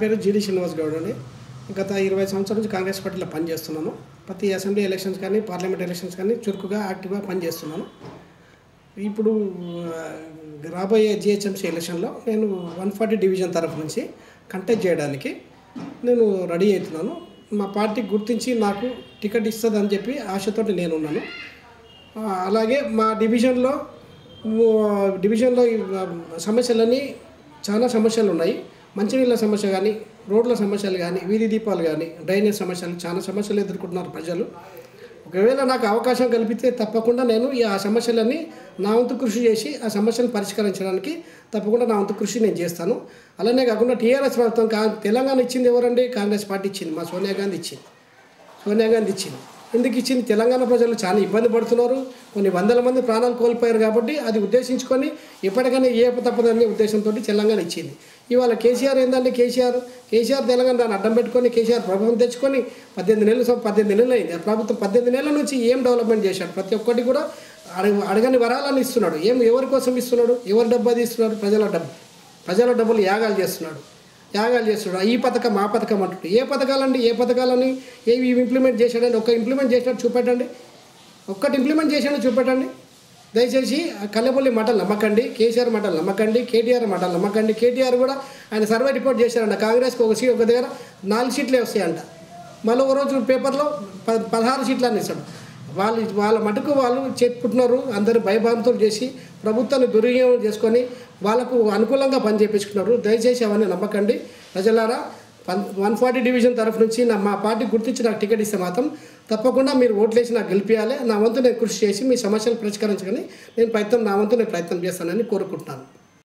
పేరు జీడి శ్రీనివాస్ గౌడ్ అండి. గత 20 సంవత్సరాల నుంచి కాంగ్రెస్ పార్టీలో పనిచేస్తున్నాను. ప్రతి అసెంబ్లీ ఎలక్షన్స్ కానీ పార్లమెంట్ ఎలక్షన్స్ కానీ చురుకుగా యాక్టివ్గా పనిచేస్తున్నాను. ఇప్పుడు రాబోయే జిహెచ్ఎంసీ ఎలక్షన్లో నేను 140 డివిజన్ తరఫు నుంచి కంటెస్ట్ చేయడానికి నేను రెడీ అవుతున్నాను. మా పార్టీ గుర్తించి నాకు టికెట్ ఇస్తుందని చెప్పి ఆశతోటి నేను ఉన్నాను. అలాగే మా డివిజన్లో సమస్యలన్నీ చాలా సమస్యలు ఉన్నాయి. మంచినీళ్ళ సమస్య కానీ, రోడ్ల సమస్యలు కానీ, వీధి దీపాలు కానీ, డ్రైనేజ్ సమస్యలు, చాలా సమస్యలు ఎదుర్కొంటున్నారు ప్రజలు. ఒకవేళ నాకు అవకాశం కల్పితే తప్పకుండా నేను ఆ సమస్యలన్నీ నా వంతు కృషి చేసి ఆ సమస్యలను పరిష్కరించడానికి తప్పకుండా నా వంతు కృషి నేను చేస్తాను. అలానే కాకుండా టీఆర్ఎస్ ప్రభుత్వం తెలంగాణ ఇచ్చింది ఎవరండి? కాంగ్రెస్ పార్టీ ఇచ్చింది. మా సోనియా గాంధీ ఇచ్చింది. ఎందుకు ఇచ్చింది? తెలంగాణ ప్రజలు చాలా ఇబ్బంది పడుతున్నారు. కొన్ని వందల మంది ప్రాణాలు కోల్పోయారు కాబట్టి అది ఉద్దేశించుకొని ఎప్పటికైనా ఏ తప్పదనే ఉద్దేశంతో తెలంగాణ ఇచ్చింది. ఇవాళ కేసీఆర్ ఏంటంటే కేసీఆర్ తెలంగాణ దాన్ని అడ్డం పెట్టుకొని కేసీఆర్ ప్రభుత్వం తెచ్చుకొని 18 నెలలు అయింది. ఆ ప్రభుత్వం 18 నెలల నుంచి ఏం డెవలప్మెంట్ చేశాడు? ప్రతి ఒక్కటి కూడా అడగని వరాలను ఇస్తున్నాడు. ఎవరి కోసం ఇస్తున్నాడు? ఎవరి డబ్బు అది ఇస్తున్నాడు? ప్రజల డబ్బులు యాగాలు చేస్తున్నాడు. ఈ పథకం ఆ పథకం అంటుంటే ఏ పథకాలని ఏవి ఇంప్లిమెంట్ చేశాడండి? ఒక్కటి ఇంప్లిమెంట్ చేసినట్టు చూపెట్టండి. దయచేసి కల్లెపల్లి మాటలు నమ్మకండి, కేసీఆర్ మాటలు నమ్మకండి, కేటీఆర్ మాటలు నమ్మకండి. కేటీఆర్ కూడా ఆయన సర్వే రిపోర్ట్ చేశారంట. కాంగ్రెస్కి ఒక దగ్గర 4 సీట్లే వస్తాయంట. మళ్ళీ ఒక రోజు పేపర్లో 16 సీట్లు అని ఇస్తాడు. వాళ్ళ మటుకు వాళ్ళు చెప్పుకుంటున్నారు. అందరూ భయభ్రాంతులు చేసి ప్రభుత్వాన్ని దుర్వినియోగం చేసుకొని వాళ్ళకు అనుకూలంగా పని చేయించుకున్నారు. దయచేసి అవన్నీ నమ్మకండి. ప్రజలారా, 140 డివిజన్ తరఫు నుంచి మా పార్టీ గుర్తించి నాకు టికెట్ ఇస్తే మాత్రం తప్పకుండా మీరు ఓట్లేసి నాకు గెలిపించాలి. నా వంతు నేను కృషి చేసి మీ సమస్యలు పరిష్కరించగానే నా వంతు నేను ప్రయత్నం చేస్తానని కోరుకుంటున్నాను.